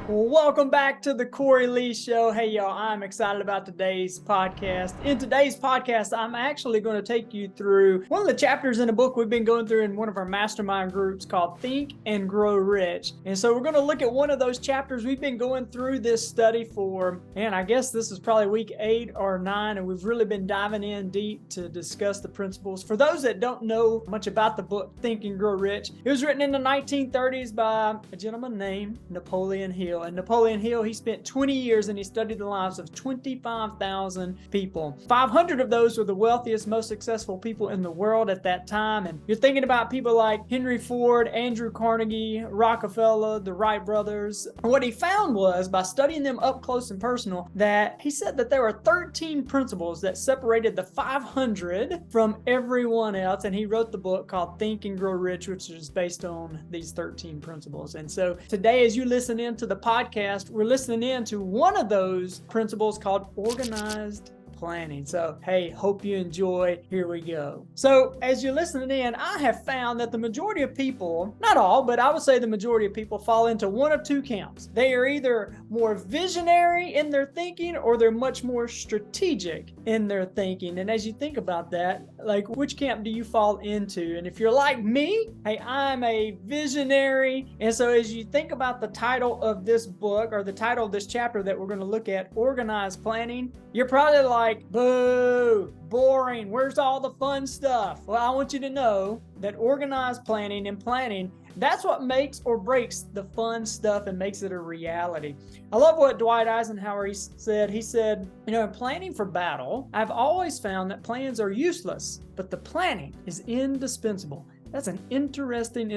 Welcome back to the Cory Lee Show. Hey, y'all, I'm excited about today's podcast. In today's podcast, I'm actually going to take you through one of the chapters in a book we've been going through in one of our mastermind groups called Think and Grow Rich. And so we're going to look at one of those chapters. We've been going through this study for, and I guess this is probably week 8 or 9, and we've really been diving in deep to discuss the principles. For those that don't know much about the book Think and Grow Rich, it was written in the 1930s by a gentleman named Napoleon Hill. And Napoleon Hill, he spent 20 years and he studied the lives of 25,000 people. 500 of those were the wealthiest, most successful people in the world at that time. And you're thinking about people like Henry Ford, Andrew Carnegie, Rockefeller, the Wright brothers. And what he found was, by studying them up close and personal, that he said that there were 13 principles that separated the 500 from everyone else. And he wrote the book called Think and Grow Rich, which is based on these 13 principles. And so today, as you listen into the podcast, we're listening in to one of those principles called organized planning. So, hey, hope you enjoy. Here we go. So, as you're listening in, I have found that the majority of people, not all, but I would say the majority of people fall into one of two camps. They are either more visionary in their thinking or they're much more strategic in their thinking. And as you think about that, like, which camp do you fall into? And if you're like me, hey, I'm a visionary. And so as you think about the title of this book or the title of this chapter that we're going to look at, organized planning, you're probably like, boo, boring, where's all the fun stuff? Well, I want you to know that organized planning and planning, that's what makes or breaks the fun stuff and makes it a reality. I love what Dwight Eisenhower said. He said, in planning for battle, I've always found that plans are useless, but the planning is indispensable. That's an interesting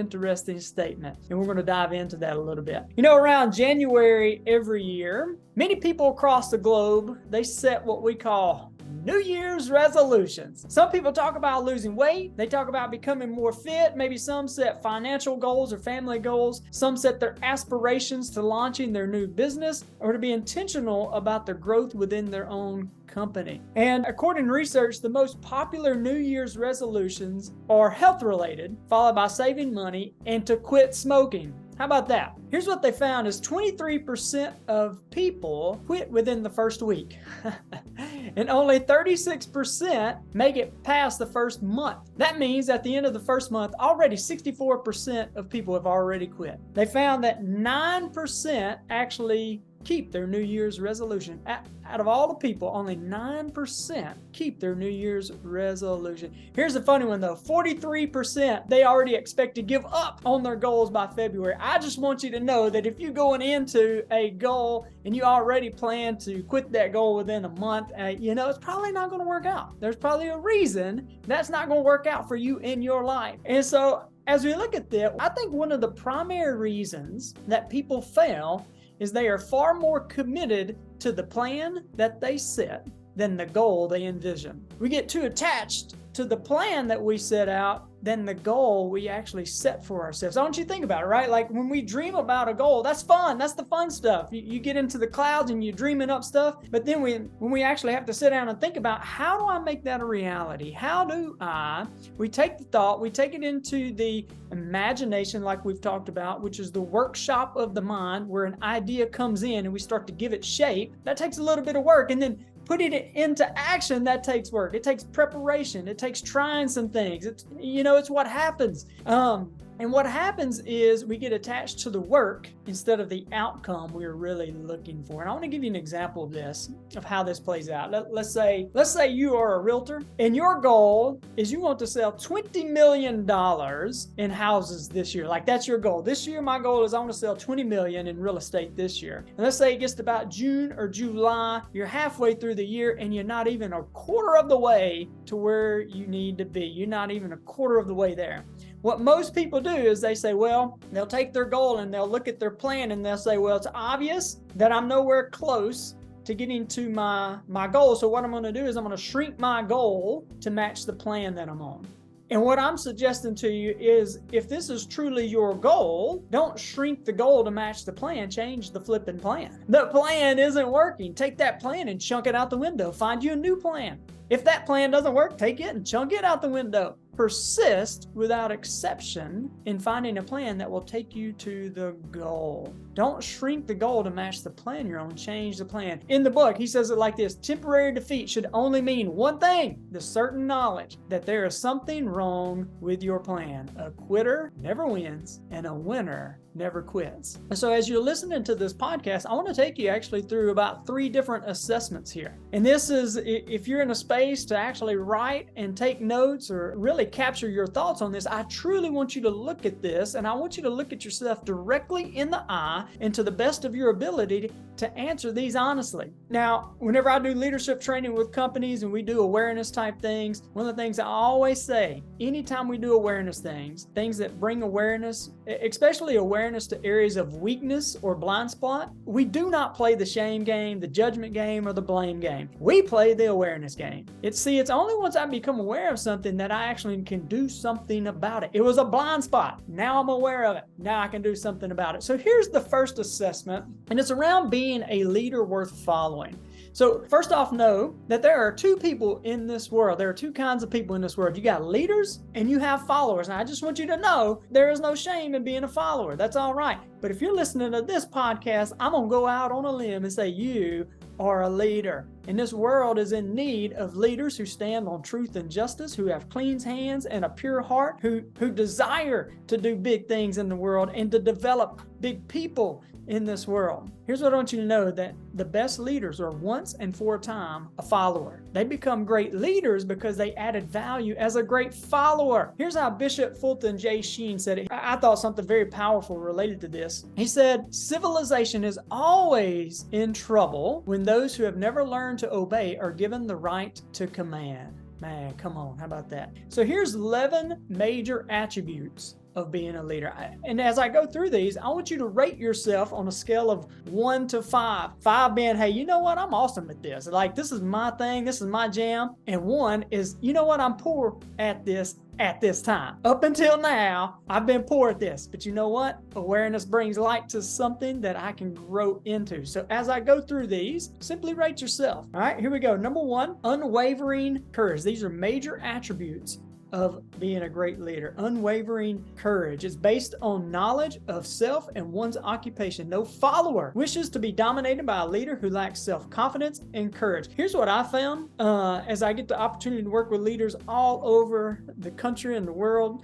statement. And we're going to dive into that a little bit. Around January every year, many people across the globe, they set what we call New Year's resolutions. Some people talk about losing weight. They talk about becoming more fit. Maybe some set financial goals or family goals. Some set their aspirations to launching their new business or to be intentional about their growth within their own company. And according to research, the most popular New Year's resolutions are health related, followed by saving money and to quit smoking. How about that? Here's what they found is 23% of people quit within the first week. And only 36% make it past the first month. That means at the end of the first month, already 64% of people have already quit. They found that 9% actually keep their New Year's resolution. Out of all the people, only 9% keep their New Year's resolution. Here's a funny one though. 43%, they already expect to give up on their goals by February. I just want you to know that if you're going into a goal and you already plan to quit that goal within a month, it's probably not going to work out. There's probably a reason that's not going to work out for you in your life. And so as we look at that, I think one of the primary reasons that people fail is they are far more committed to the plan that they set than the goal they envision. We get too attached to the plan that we set out than the goal we actually set for ourselves. I want you to think about it, right? Like when we dream about a goal, that's fun. That's the fun stuff. You get into the clouds and you're dreaming up stuff. But then when we actually have to sit down and think about, how do I make that a reality? We take the thought, we take it into the imagination like we've talked about, which is the workshop of the mind where an idea comes in and we start to give it shape. That takes a little bit of work. And then putting it into action, that takes work. It takes preparation. It takes trying some things. It's what happens. And what happens is we get attached to the work instead of the outcome we're really looking for. And I want to give you an example of this, of how this plays out. Let's say you are a realtor and your goal is you want to sell $20 million in houses this year. Like that's your goal. This year, my goal is I want to sell $20 million in real estate this year. And let's say it gets to about June or July. You're halfway through the year and you're not even a quarter of the way to where you need to be. You're not even a quarter of the way there. What most people do is they say, well, they'll take their goal and they'll look at their plan and they'll say, well, it's obvious that I'm nowhere close to getting to my goal. So what I'm going to do is I'm going to shrink my goal to match the plan that I'm on. And what I'm suggesting to you is, if this is truly your goal, don't shrink the goal to match the plan. Change the flipping plan. The plan isn't working. Take that plan and chunk it out the window. Find you a new plan. If that plan doesn't work, take it and chunk it out the window. Persist without exception in finding a plan that will take you to the goal. Don't shrink the goal to match the plan you're on. Change the plan. In the book, he says it like this: temporary defeat should only mean one thing, the certain knowledge that there is something wrong with your plan. A quitter never wins, and a winner never quits. So as you're listening to this podcast, I want to take you actually through about 3 different assessments here. And this is, if you're in a space to actually write and take notes or really capture your thoughts on this, I truly want you to look at this, and I want you to look at yourself directly in the eye and to the best of your ability to answer these honestly. Now, whenever I do leadership training with companies and we do awareness type things, one of the things I always say, anytime we do awareness things that bring awareness, especially awareness to areas of weakness or blind spot, we do not play the shame game, the judgment game, or the blame game. We play the awareness game. It's only once I become aware of something that I actually can do something about it. It was a blind spot. Now I'm aware of it. Now I can do something about it. So here's the first assessment, and it's around being a leader worth following. So first off, know that there are 2 people in this world. There are 2 kinds of people in this world. You got leaders and you have followers. And I just want you to know there is no shame in being a follower. That's all right. But if you're listening to this podcast, I'm going to go out on a limb and say you are a leader. And this world is in need of leaders who stand on truth and justice, who have clean hands and a pure heart, who desire to do big things in the world and to develop big people in this world. Here's what I want you to know, that the best leaders are once and for a time a follower. They become great leaders because they added value as a great follower. Here's how Bishop Fulton J. Sheen said it. I thought something very powerful related to this. He said, civilization is always in trouble when those who have never learned to obey are given the right to command. Man, come on, how about that? So here's 11 major attributes of being a leader. And as I go through these, I want you to rate yourself on a scale of 1 to 5. 5 being, hey, you know what? I'm awesome at this. Like, this is my thing. This is my jam. And 1 is, you know what? I'm poor at this time. Up until now, I've been poor at this. But you know what? Awareness brings light to something that I can grow into. So as I go through these, simply rate yourself. All right, here we go. Number 1, unwavering courage. These are major attributes of being a great leader. Unwavering courage is based on knowledge of self and one's occupation. No follower wishes to be dominated by a leader who lacks self-confidence and courage. Here's what I found as I get the opportunity to work with leaders all over the country and the world,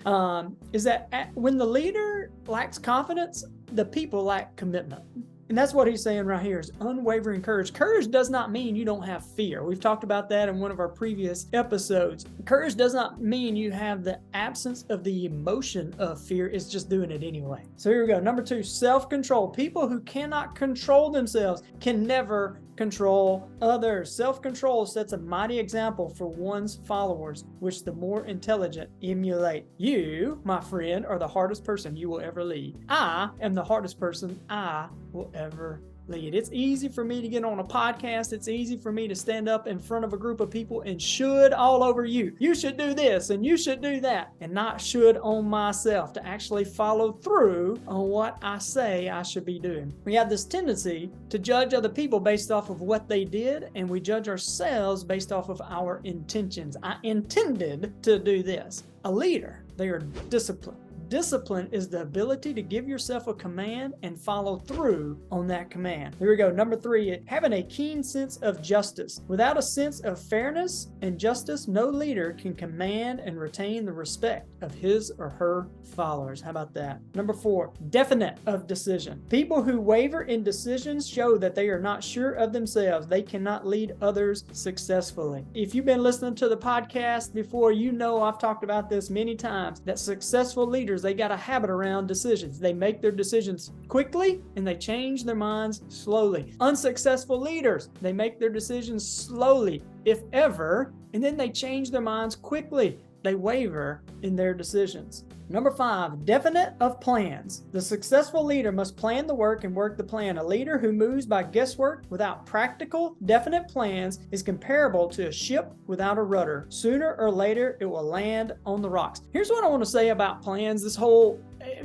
is that when the leader lacks confidence, the people lack commitment. And that's what he's saying right here, is unwavering courage. Courage does not mean you don't have fear. We've talked about that in one of our previous episodes. Courage does not mean you have the absence of the emotion of fear. It's just doing it anyway. So here we go. Number 2, self-control. People who cannot control themselves can never control others. Self-control sets a mighty example for one's followers, which the more intelligent emulate. You, my friend, are the hardest person you will ever lead. I am the hardest person I will ever lead. It's easy for me to get on a podcast. It's easy for me to stand up in front of a group of people and should all over you. You should do this and you should do that, and not should on myself, to actually follow through on what I say I should be doing. We have this tendency to judge other people based off of what they did, and we judge ourselves based off of our intentions. I intended to do this. A leader, they are disciplined. Discipline is the ability to give yourself a command and follow through on that command. Here we go. Number 3, having a keen sense of justice. Without a sense of fairness and justice, no leader can command and retain the respect of his or her followers. How about that? Number 4, definite of decision. People who waver in decisions show that they are not sure of themselves. They cannot lead others successfully. If you've been listening to the podcast before, you know I've talked about this many times, that successful leaders, they got a habit around decisions. They make their decisions quickly and they change their minds slowly. Unsuccessful leaders, they make their decisions slowly, if ever, and then they change their minds quickly. They waver in their decisions. Number 5, definite of plans. The successful leader must plan the work and work the plan. A leader who moves by guesswork without practical, definite plans is comparable to a ship without a rudder. Sooner or later, it will land on the rocks. Here's what I want to say about plans. This whole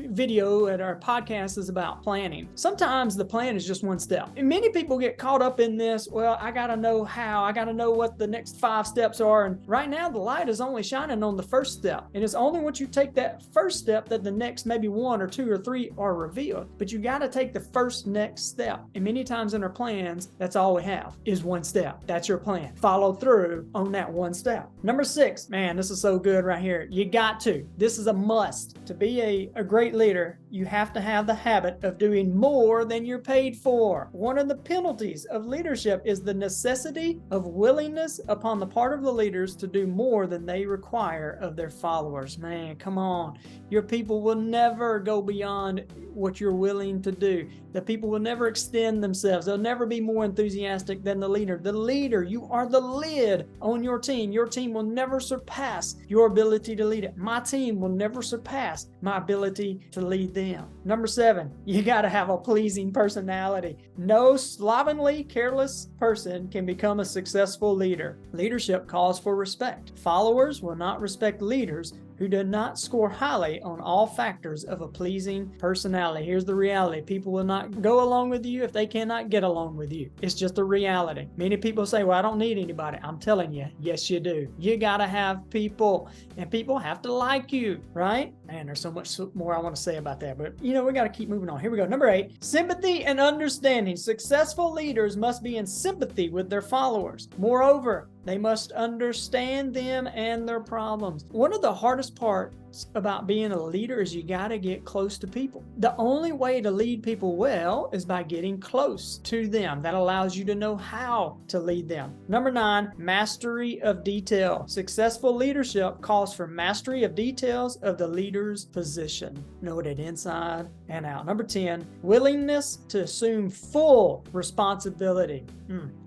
video and our podcast is about planning. Sometimes the plan is just one step. And many people get caught up in this, well, I got to know how, I got to know what the next 5 steps are. And right now the light is only shining on the first step. And it's only once you take that first step that the next maybe 1 or 2 or 3 are revealed. But you got to take the first next step. And many times in our plans, that's all we have is one step. That's your plan. Follow through on that one step. Number 6, man, this is so good right here. You got to. This is a must. To be a great leader, you have to have the habit of doing more than you're paid for. One of the penalties of leadership is the necessity of willingness upon the part of the leaders to do more than they require of their followers. Man, come on. Your people will never go beyond what you're willing to do. The people will never extend themselves. They'll never be more enthusiastic than the leader. The leader, you are the lid on your team. Your team will never surpass your ability to lead it. My team will never surpass my ability to lead them. Number 7, you got to have a pleasing personality. No slovenly, careless person can become a successful leader. Leadership calls for respect. Followers will not respect leaders who do not score highly on all factors of a pleasing personality. Here's the reality. People will not go along with you if they cannot get along with you. It's just a reality. Many people say, well, I don't need anybody. I'm telling you, yes, you do. You got to have people, and people have to like you, right? Man, there's so much more I want to say about that, but we got to keep moving on. Here we go. Number 8, sympathy and understanding. Successful leaders must be in sympathy with their followers. Moreover, they must understand them and their problems. One of the hardest parts about being a leader is you got to get close to people. The only way to lead people well is by getting close to them. That allows you to know how to lead them. Number 9, mastery of detail. Successful leadership calls for mastery of details of the leader's position. Know it inside and out. Number 10, willingness to assume full responsibility.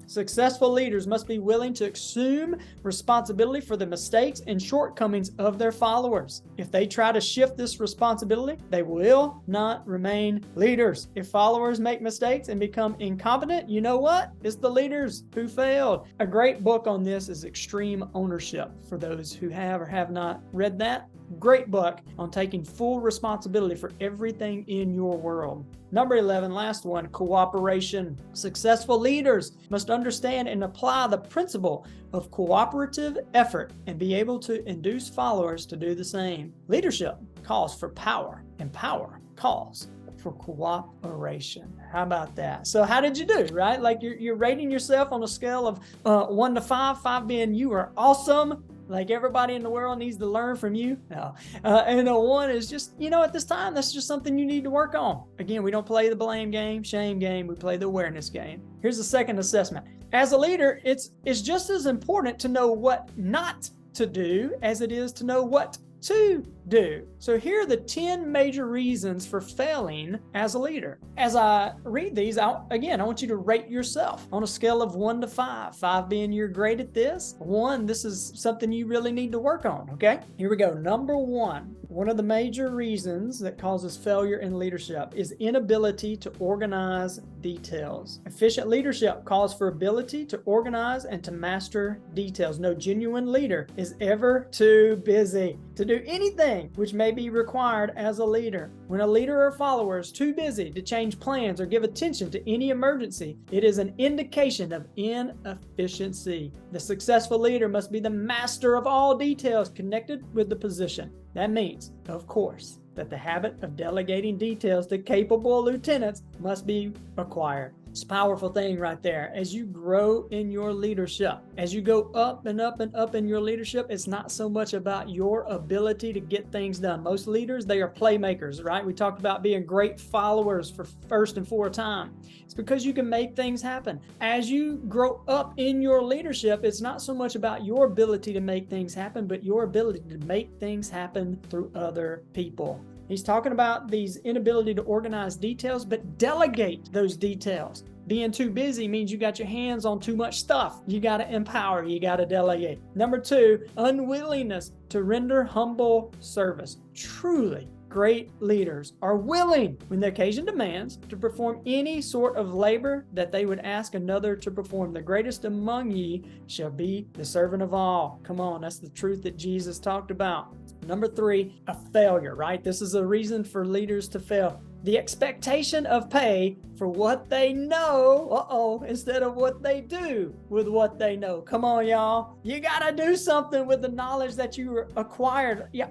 Successful leaders must be willing to assume responsibility for the mistakes and shortcomings of their followers. If they try to shift this responsibility, they will not remain leaders. If followers make mistakes and become incompetent, you know what? It's the leaders who failed. A great book on this is Extreme Ownership. For those who have or have not read that, great book on taking full responsibility for everything in your world. Number 11, last one, cooperation. Successful leaders must understand and apply the principle of cooperative effort and be able to induce followers to do the same. Leadership calls for power, and power calls for cooperation. How about that? So how did you do, right? Like you're rating yourself on a scale of 1 to 5, 5 being you are awesome, like everybody in the world needs to learn from you. No. And a 1 is just, at this time, that's just something you need to work on. Again, we don't play the blame game, shame game. We play the awareness game. Here's the second assessment. As a leader, it's just as important to know what not to do as it is to know what to do. So here are the 10 major reasons for failing as a leader. As I read these, I want you to rate yourself on a scale of 1 to 5. 5 being you're great at this. 1, this is something you really need to work on, okay? Here we go. Number 1, one of the major reasons that causes failure in leadership is inability to organize details. Efficient leadership calls for ability to organize and to master details. No genuine leader is ever too busy to do anything which may be required as a leader. When a leader or follower is too busy to change plans or give attention to any emergency, it is an indication of inefficiency. The successful leader must be the master of all details connected with the position. That means, of course, that the habit of delegating details to capable lieutenants must be acquired. It's a powerful thing right there. As you grow in your leadership, as you go up and up and up in your leadership, it's not so much about your ability to get things done. Most leaders, they are playmakers, right? We talked about being great followers for first and for a time. It's because you can make things happen. As you grow up in your leadership, it's not so much about your ability to make things happen, but your ability to make things happen through other people. He's talking about these inability to organize details, but delegate those details. Being too busy means you got your hands on too much stuff. You got to empower, you got to delegate. Number 2, unwillingness to render humble service. Truly, great leaders are willing, when the occasion demands, to perform any sort of labor that they would ask another to perform. The greatest among ye shall be the servant of all. Come on, that's the truth that Jesus talked about. Number 3, a failure, right? This is a reason for leaders to fail. The expectation of pay for what they know, instead of what they do with what they know. Come on, y'all. You got to do something with the knowledge that you acquired. Yeah,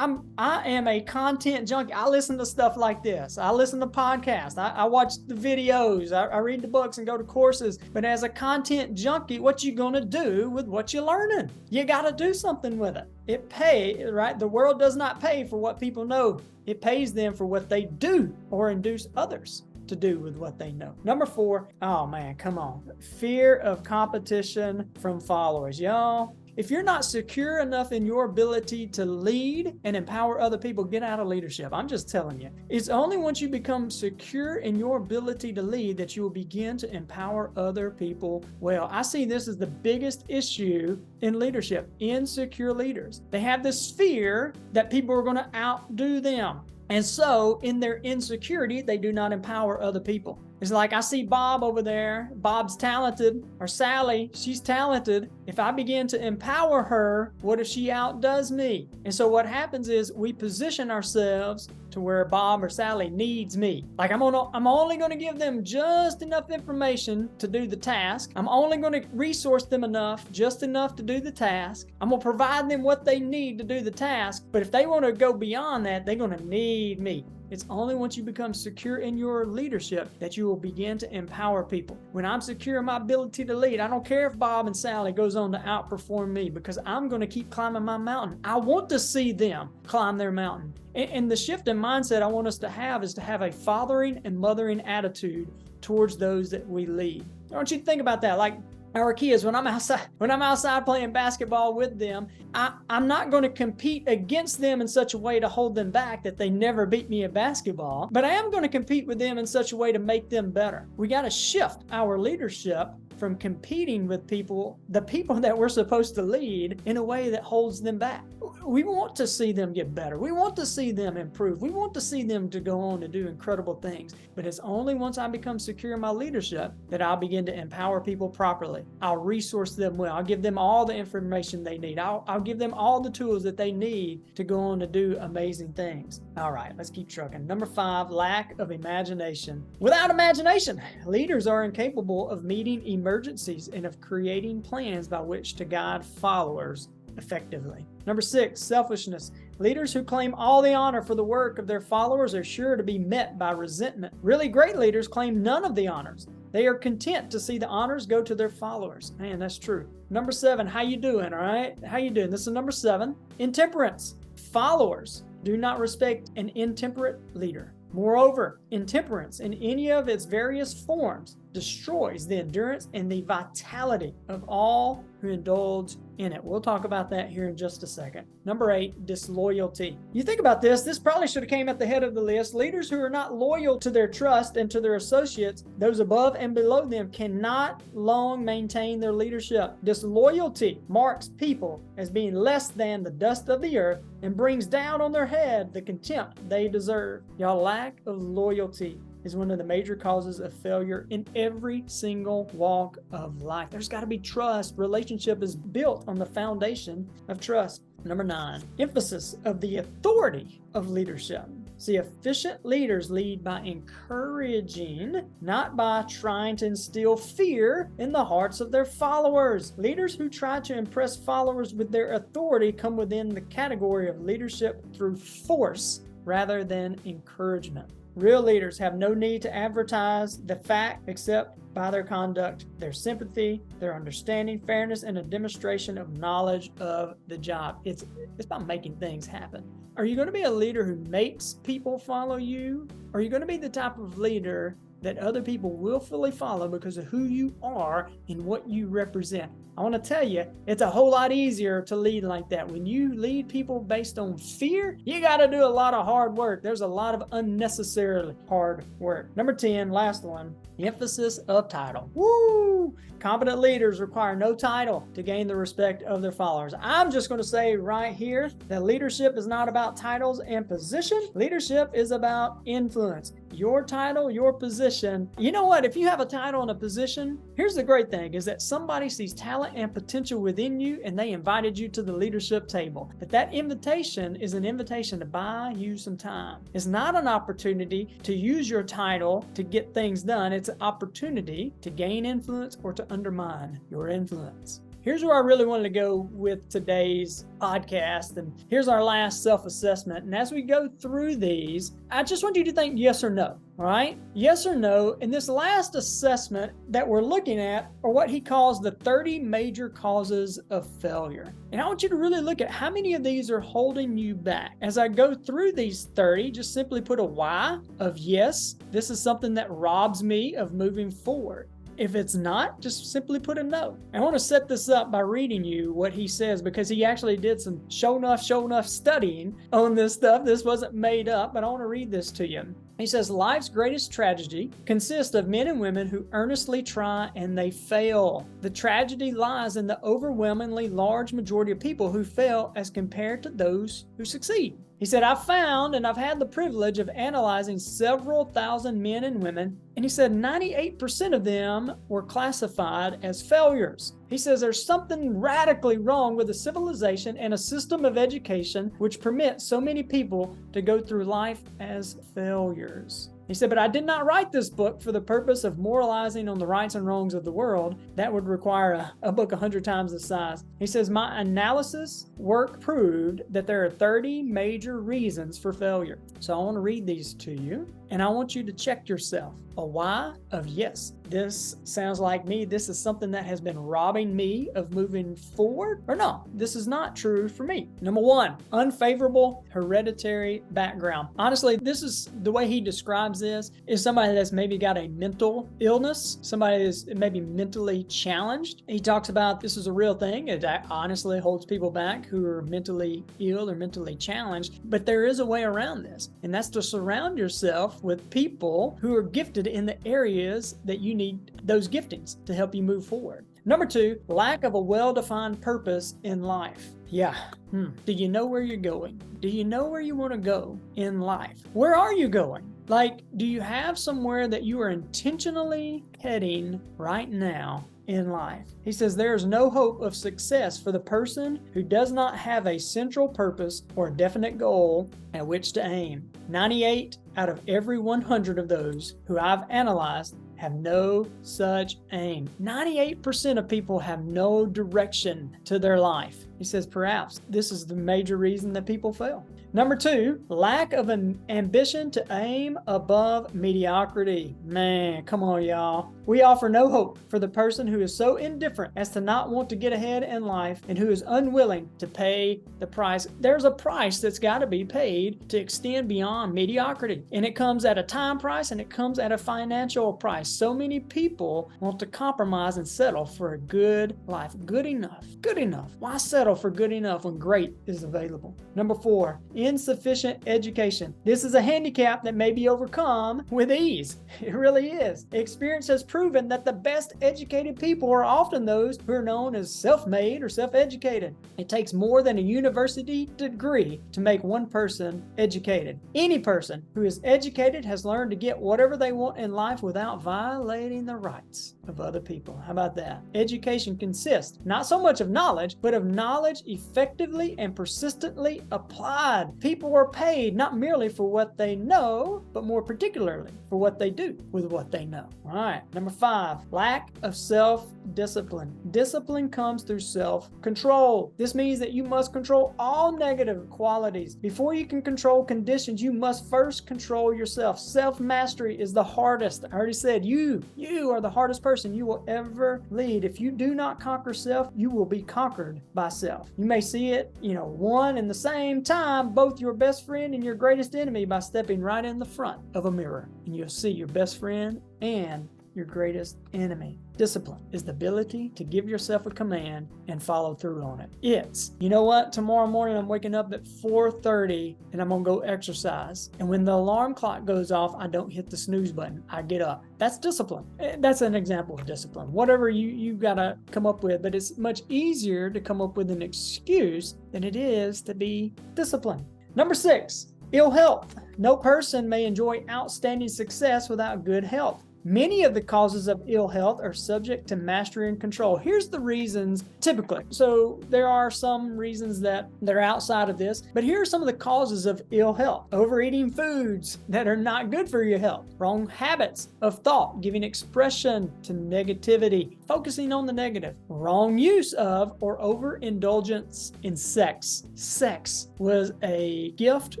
I am a content junkie. I listen to stuff like this. I listen to podcasts. I watch the videos. I read the books and go to courses. But as a content junkie, what you going to do with what you're learning? You got to do something with it. It pays, right? The world does not pay for what people know. It pays them for what they do or induce others to do with what they know. Number 4, oh man, come on. Fear of competition from followers. Y'all, if you're not secure enough in your ability to lead and empower other people, get out of leadership. I'm just telling you. It's only once you become secure in your ability to lead that you will begin to empower other people well. I see this as the biggest issue in leadership, insecure leaders. They have this fear that people are going to outdo them. And so in their insecurity, they do not empower other people. It's like I see Bob over there. Bob's talented, or Sally, she's talented. If I begin to empower her, what if she outdoes me? And so what happens is we position ourselves to where Bob or Sally needs me. Like I'm only going to give them just enough information to do the task. I'm only going to resource them just enough to do the task. I'm going to provide them what they need to do the task. But if they want to go beyond that, they're going to need me. It's only once you become secure in your leadership that you will begin to empower people. When I'm secure in my ability to lead, I don't care if Bob and Sally goes on to outperform me because I'm going to keep climbing my mountain. I want to see them climb their mountain. And the shift in mindset I want us to have is to have a fathering and mothering attitude towards those that we lead. I want you to think about that. Like our kids, when I'm outside playing basketball with them, I'm not going to compete against them in such a way to hold them back that they never beat me at basketball, but I am going to compete with them in such a way to make them better. We got to shift our leadership from competing with the people that we're supposed to lead, in a way that holds them back. We want to see them get better. We want to see them improve. We want to see them to go on to do incredible things. But it's only once I become secure in my leadership that I'll begin to empower people properly. I'll resource them well. I'll give them all the information they need. I'll give them all the tools that they need to go on to do amazing things. All right, let's keep trucking. Number 5, lack of imagination. Without imagination, leaders are incapable of meeting emergencies and of creating plans by which to guide followers effectively. Number 6, selfishness. Leaders who claim all the honor for the work of their followers are sure to be met by resentment. Really great leaders claim none of the honors. They are content to see the honors go to their followers. Man, that's true. Number 7, how you doing, all right? How you doing? This is number 7. Intemperance. Followers do not respect an intemperate leader. Moreover, intemperance in any of its various forms destroys the endurance and the vitality of all who indulge in it. We'll talk about that here in just a second. Number 8, disloyalty. You think about this, this probably should have came at the head of the list. Leaders who are not loyal to their trust and to their associates, those above and below them, cannot long maintain their leadership. Disloyalty marks people as being less than the dust of the earth and brings down on their head the contempt they deserve. Y'all, lack of loyalty is one of the major causes of failure in every single walk of life. There's got to be trust. Relationship is built on the foundation of trust. Number 9, emphasis of the authority of leadership. See, efficient leaders lead by encouraging, not by trying to instill fear in the hearts of their followers. Leaders who try to impress followers with their authority come within the category of leadership through force rather than encouragement. Real leaders have no need to advertise the fact except by their conduct, their sympathy, their understanding, fairness, and a demonstration of knowledge of the job. It's about making things happen. Are you going to be a leader who makes people follow you? Or are you going to be the type of leader that other people willfully follow because of who you are and what you represent? I want to tell you, it's a whole lot easier to lead like that. When you lead people based on fear, you got to do a lot of hard work. There's a lot of unnecessarily hard work. Number 10, last one, emphasis of title. Woo! Competent leaders require no title to gain the respect of their followers. I'm just going to say right here that leadership is not about titles and position. Leadership is about influence. Your title, your position. You know what? If you have a title and a position, here's the great thing is that somebody sees talent and potential within you and they invited you to the leadership table. But that invitation is an invitation to buy you some time. It's not an opportunity to use your title to get things done. It's an opportunity to gain influence or to undermine your influence. Here's where I really wanted to go with today's podcast, and here's our last self-assessment. And as we go through these, I just want you to think yes or no, all right? Yes or no. In this last assessment that we're looking at are what he calls the 30 major causes of failure. And I want you to really look at how many of these are holding you back. As I go through these 30, just simply put a Y of yes, this is something that robs me of moving forward. If it's not, just simply put a no. I want to set this up by reading you what he says because he actually did some show enough studying on this stuff. This wasn't made up, but I want to read this to you. He says, life's greatest tragedy consists of men and women who earnestly try and they fail. The tragedy lies in the overwhelmingly large majority of people who fail as compared to those who succeed. He said, I've found and I've had the privilege of analyzing several thousand men and women, and he said 98% of them were classified as failures. He says there's something radically wrong with a civilization and a system of education which permits so many people to go through life as failures. He said, but I did not write this book for the purpose of moralizing on the rights and wrongs of the world. That would require a book 100 times the size. He says, my analysis work proved that there are 30 major reasons for failure. So I want to read these to you, and I want you to check yourself. A Y of yes. This sounds like me. This is something that has been robbing me of moving forward. Or no, this is not true for me. Number one, unfavorable hereditary background. Honestly, this is the way he describes this is somebody that's maybe got a mental illness, somebody that's maybe mentally challenged. He talks about this is a real thing. It honestly holds people back who are mentally ill or mentally challenged. But there is a way around this, and that's to surround yourself with people who are gifted in the areas that you need those giftings to help you move forward. Number two, lack of a well-defined purpose in life. Yeah. Do you know where you're going? Do you know where you want to go in life? Where are you going? Like, do you have somewhere that you are intentionally heading right now in life? He says there is no hope of success for the person who does not have a central purpose or a definite goal at which to aim. 98 out of every 100 of those who I've analyzed have no such aim. 98% of people have no direction to their life. He says perhaps this is the major reason that people fail. Number two, lack of an ambition to aim above mediocrity. Man, come on, y'all. We offer no hope for the person who is so indifferent as to not want to get ahead in life and who is unwilling to pay the price. There's a price that's got to be paid to extend beyond mediocrity. And it comes at a time price and it comes at a financial price. So many people want to compromise and settle for a good life. Good enough. Good enough. Why settle for good enough when great is available? Number four, insufficient education. This is a handicap that may be overcome with ease. It really is. Experience has proven that the best educated people are often those who are known as self-made or self-educated. It takes more than a university degree to make one person educated. Any person who is educated has learned to get whatever they want in life without violating the rights of other people. How about that? Education consists not so much of knowledge, but of knowledge effectively and persistently applied. People are paid not merely for what they know, but more particularly for what they do with what they know. All right. Number five, lack of self-discipline. Discipline comes through self-control. This means that you must control all negative qualities. Before you can control conditions, you must first control yourself. Self-mastery is the hardest. I already said you are the hardest person you will ever lead. If you do not conquer self, you will be conquered by self. You may see it, one and the same time, both your best friend and your greatest enemy by stepping right in the front of a mirror. And you'll see your best friend and your greatest enemy. Discipline is the ability to give yourself a command and follow through on it. It's, you know what, tomorrow morning I'm waking up at 4:30 and I'm going to go exercise. And when the alarm clock goes off, I don't hit the snooze button. I get up. That's discipline. That's an example of discipline. Whatever you got to come up with, but it's much easier to come up with an excuse than it is to be disciplined. Number 6, ill health. No person may enjoy outstanding success without good health. Many of the causes of ill health are subject to mastery and control. Here's the reasons typically. So there are some reasons that are outside of this, but here are some of the causes of ill health. Overeating foods that are not good for your health. Wrong habits of thought, giving expression to negativity, focusing on the negative. Wrong use of or overindulgence in sex. Sex was a gift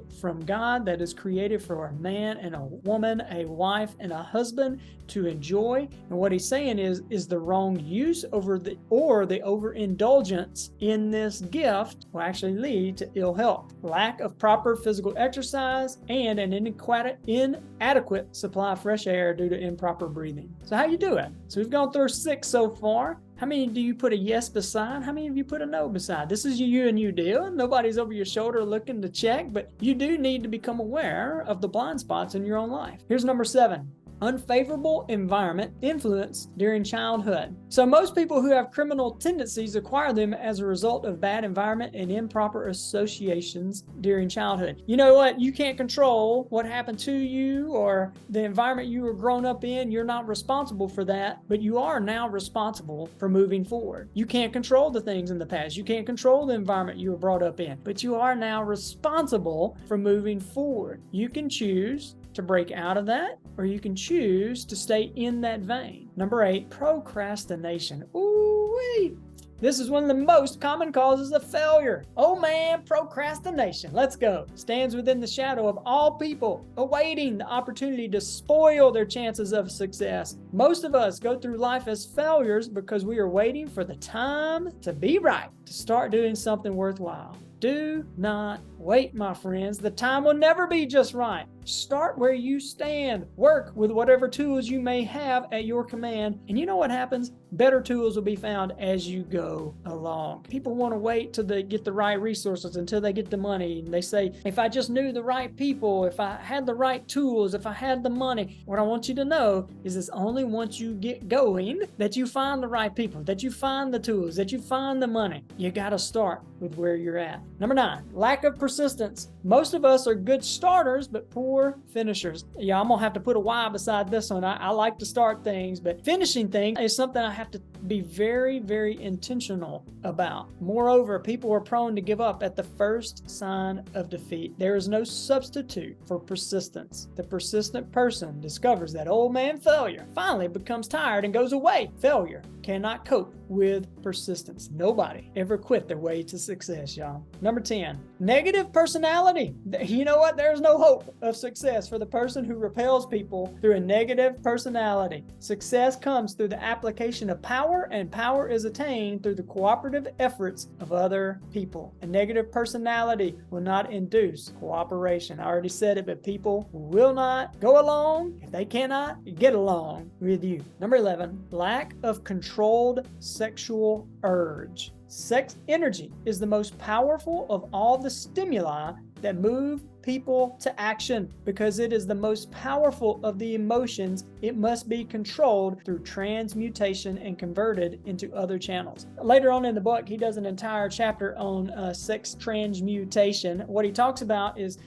from God that is created for a man and a woman, a wife and a husband to enjoy. And what he's saying is the wrong use or the overindulgence in this gift will actually lead to ill health. Lack of proper physical exercise and an inadequate supply of fresh air due to improper breathing. So how you do it? So we've gone through 6 so far. How many do you put a yes beside? How many of you put a no beside? This is you and you deal. Nobody's over your shoulder looking to check, but you do need to become aware of the blind spots in your own life. Here's number 7. Unfavorable environment influence during childhood. So most people who have criminal tendencies acquire them as a result of bad environment and improper associations during childhood. You know what? You can't control what happened to you or the environment you were grown up in. You're not responsible for that, but you are now responsible for moving forward. You can't control the things in the past. You can't control the environment you were brought up in, but you are now responsible for moving forward. You can choose to break out of that, or you can choose to stay in that vein. Number 8, procrastination. Ooh-wee. This is one of the most common causes of failure. Oh man, procrastination. Let's go. Stands within the shadow of all people, awaiting the opportunity to spoil their chances of success. Most of us go through life as failures because we are waiting for the time to be right to start doing something worthwhile. Do not wait, my friends. The time will never be just right. Start where you stand. Work with whatever tools you may have at your command. And you know what happens? Better tools will be found as you go along. People want to wait till they get the right resources, until they get the money. And they say, if I just knew the right people, if I had the right tools, if I had the money. What I want you to know is it's only once you get going that you find the right people, that you find the tools, that you find the money. You got to start with where you're at. Number 9, lack of persistence. Most of us are good starters, but poor finishers. Yeah, I'm going to have to put a Y beside this one. I like to start things, but finishing things is something I have to be very, very intentional about. Moreover, people are prone to give up at the first sign of defeat. There is no substitute for persistence. The persistent person discovers that old man failure, finally becomes tired and goes away. Failure cannot cope with persistence. Nobody ever quit their way to success, y'all. Number 10, negative personality. You know what? There's no hope of success for the person who repels people through a negative personality. Success comes through the application of power, and power is attained through the cooperative efforts of other people. A negative personality will not induce cooperation. I already said it, but people will not go along if they cannot get along with you. Number 11, lack of controlled sexual urge. Sex energy is the most powerful of all the stimuli that move people to action. Because it is the most powerful of the emotions, it must be controlled through transmutation and converted into other channels. Later on in the book, he does an entire chapter on sex transmutation. What he talks about is,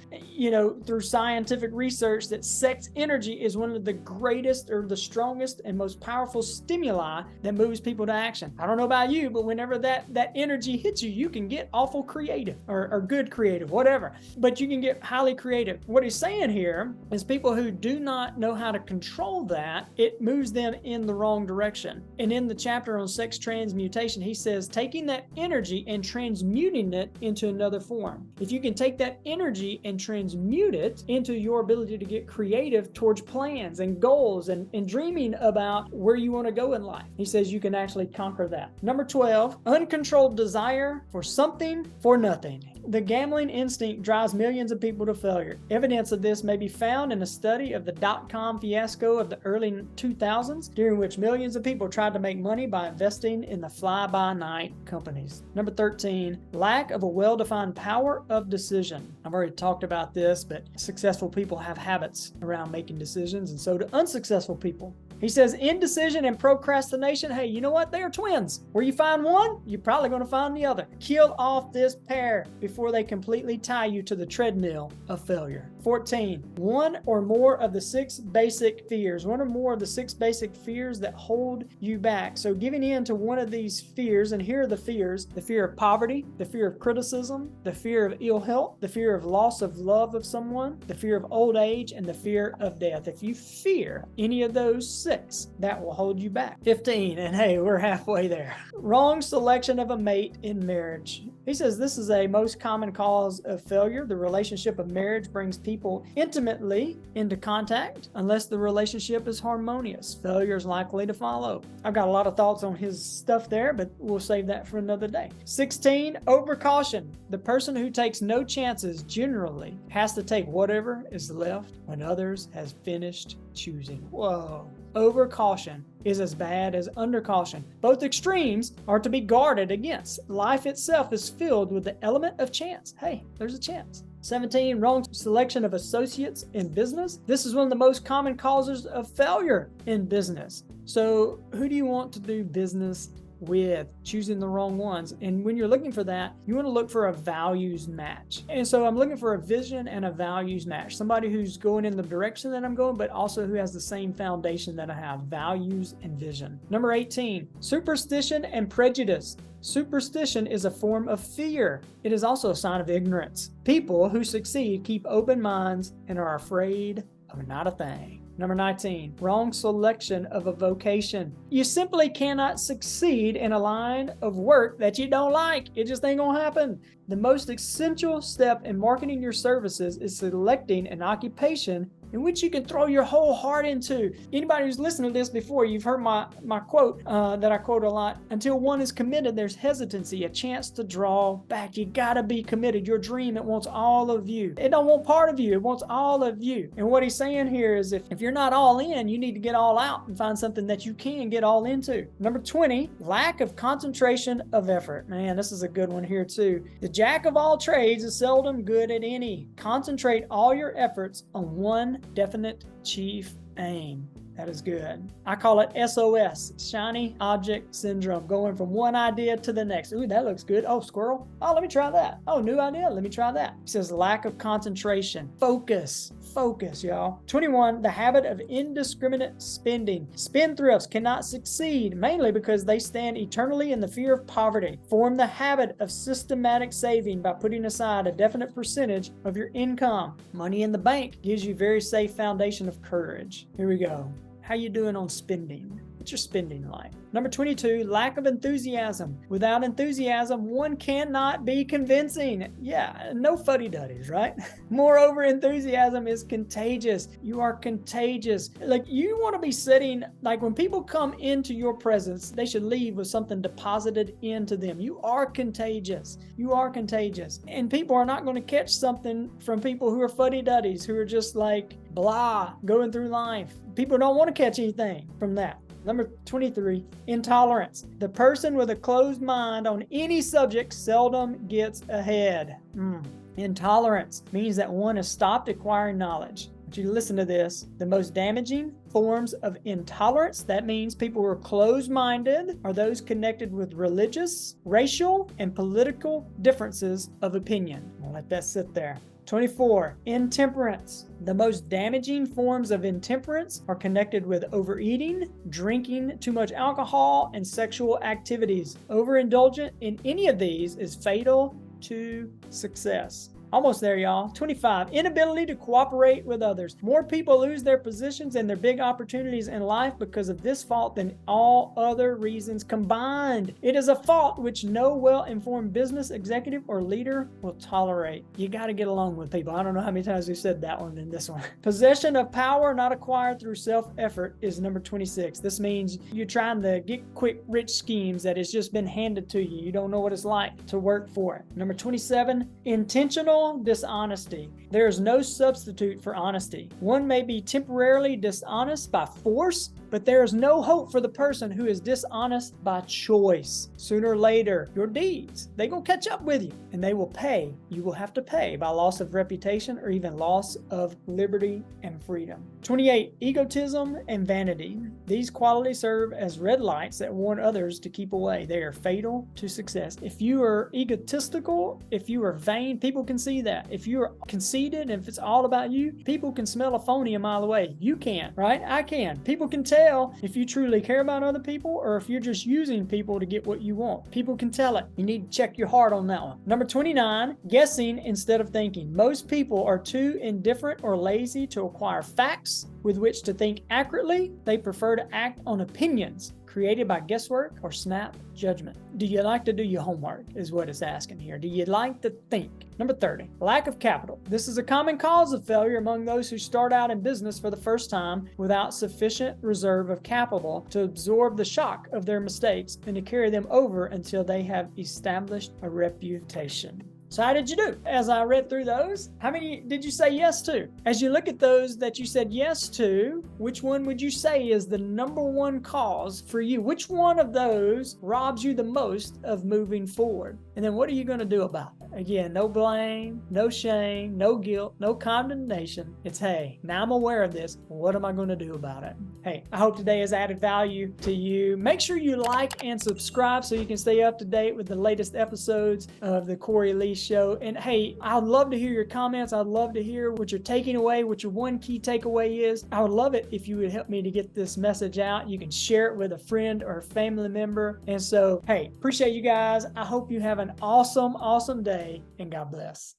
through scientific research, that sex energy is one of the greatest or the strongest and most powerful stimuli that moves people to action. I don't know about you, but whenever that energy hits you, you can get awful creative or good creative, whatever. But you can get highly creative. What he's saying here is people who do not know how to control that, it moves them in the wrong direction. And in the chapter on sex transmutation, he says taking that energy and transmuting it into another form. If you can take that energy and transmute it into your ability to get creative towards plans and goals and dreaming about where you want to go in life, he says you can actually conquer that. Number 12, uncontrolled desire for something for nothing. The gambling instinct drives millions of people people to failure. Evidence of this may be found in a study of the dot-com fiasco of the early 2000s, during which millions of people tried to make money by investing in the fly-by-night companies. Number 13, lack of a well-defined power of decision. I've already talked about this, but successful people have habits around making decisions, and so do unsuccessful people. He says indecision and procrastination, hey, you know what? They are twins. Where you find one, you're probably going to find the other. Kill off this pair before they completely tie you to the treadmill of failure. 14, one or more of the 6 basic fears. One or more of the 6 basic fears that hold you back. So giving in to one of these fears, and here are the fears: the fear of poverty, the fear of criticism, the fear of ill health, the fear of loss of love of someone, the fear of old age, and the fear of death. If you fear any of those 6, that will hold you back. 15, and hey, we're halfway there. Wrong selection of a mate in marriage. He says this is a most common cause of failure. The relationship of marriage brings people intimately into contact. Unless the relationship is harmonious, failure is likely to follow. I've got a lot of thoughts on his stuff there, but we'll save that for another day. 16, overcaution. The person who takes no chances generally has to take whatever is left when others has finished choosing. Whoa. Overcaution is as bad as undercaution. Both extremes are to be guarded against. Life itself is filled with the element of chance. Hey, there's a chance. 17, wrong selection of associates in business. This is one of the most common causes of failure in business. So who do you want to do business with? Choosing the wrong ones. And when you're looking for that, you want to look for a values match. And so I'm looking for a vision and a values match. Somebody who's going in the direction that I'm going, but also who has the same foundation that I have, values and vision. Number 18, superstition and prejudice. Superstition is a form of fear. It is also a sign of ignorance. People who succeed keep open minds and are afraid of not a thing. Number 19, wrong selection of a vocation. You simply cannot succeed in a line of work that you don't like. It just ain't gonna happen. The most essential step in marketing your services is selecting an occupation in which you can throw your whole heart into. Anybody who's listened to this before, you've heard my quote that I quote a lot. Until one is committed, there's hesitancy, a chance to draw back. You gotta be committed. Your dream, it wants all of you. It don't want part of you, it wants all of you. And what he's saying here is if you're not all in, you need to get all out and find something that you can get all into. Number 20, lack of concentration of effort. Man, this is a good one here too. The jack of all trades is seldom good at any. Concentrate all your efforts on one definite chief aim. That is good. I call it SOS, shiny object syndrome, going from one idea to the next. Ooh, that looks good. Oh, squirrel. Oh, let me try that. Oh, new idea. Let me try that. He says lack of concentration. Focus, y'all. 21, the habit of indiscriminate spending. Spendthrifts cannot succeed, mainly because they stand eternally in the fear of poverty. Form the habit of systematic saving by putting aside a definite percentage of your income. Money in the bank gives you very safe foundation of courage. Here we go. How you doing on spending? What's your spending like? Number 22, lack of enthusiasm. Without enthusiasm, one cannot be convincing. Yeah, no fuddy-duddies, right? Moreover, enthusiasm is contagious. You are contagious. Like, you want to be sitting, like when people come into your presence, they should leave with something deposited into them. You are contagious. You are contagious. And people are not going to catch something from people who are fuddy-duddies, who are just like blah, going through life. People don't want to catch anything from that. Number 23, intolerance. The person with a closed mind on any subject seldom gets ahead. Intolerance means that one has stopped acquiring knowledge. I want you to listen to this. The most damaging forms of intolerance, that means people who are closed-minded, are those connected with religious, racial, and political differences of opinion. I'll let that sit there. 24, intemperance. The most damaging forms of intemperance are connected with overeating, drinking too much alcohol, and sexual activities. Overindulgent in any of these is fatal to success. Almost there, y'all. 25, inability to cooperate with others. More people lose their positions and their big opportunities in life because of this fault than all other reasons combined. It is a fault which no well-informed business executive or leader will tolerate. You got to get along with people. I don't know how many times we said that one in this one. Possession of power not acquired through self-effort is number 26. This means you're trying to get quick rich schemes that has just been handed to you. You don't know what it's like to work for it. Number 27, intentional Temporal dishonesty. There is no substitute for honesty. One may be temporarily dishonest by force, but there is no hope for the person who is dishonest by choice. Sooner or later, your deeds, they're going to catch up with you, and they will pay. You will have to pay by loss of reputation or even loss of liberty and freedom. 28, egotism and vanity. These qualities serve as red lights that warn others to keep away. They are fatal to success. If you are egotistical, if you are vain, people can see that. If you are conceited, and if it's all about you, people can smell a phony a mile away. You can, right? I can. People can tell if you truly care about other people or if you're just using people to get what you want. People can tell it. You need to check your heart on that one. Number 29, guessing instead of thinking. Most people are too indifferent or lazy to acquire facts with which to think accurately. They prefer to act on opinions created by guesswork or snap judgment. Do you like to do your homework is what it's asking here. Do you like to think? Number 30, lack of capital. This is a common cause of failure among those who start out in business for the first time without sufficient reserve of capital to absorb the shock of their mistakes and to carry them over until they have established a reputation. So how did you do? As I read through those, how many did you say yes to? As you look at those that you said yes to, which one would you say is the number one cause for you? Which one of those robs you the most of moving forward? And then what are you going to do about it? Again, no blame, no shame, no guilt, no condemnation. It's, hey, now I'm aware of this. What am I going to do about it? Hey, I hope today has added value to you. Make sure you like and subscribe so you can stay up to date with the latest episodes of the Cory Lee Show. And hey, I'd love to hear your comments. I'd love to hear what you're taking away, what your one key takeaway is. I would love it if you would help me to get this message out. You can share it with a friend or a family member. And so, hey, appreciate you guys. I hope you have an awesome, awesome day, and God bless.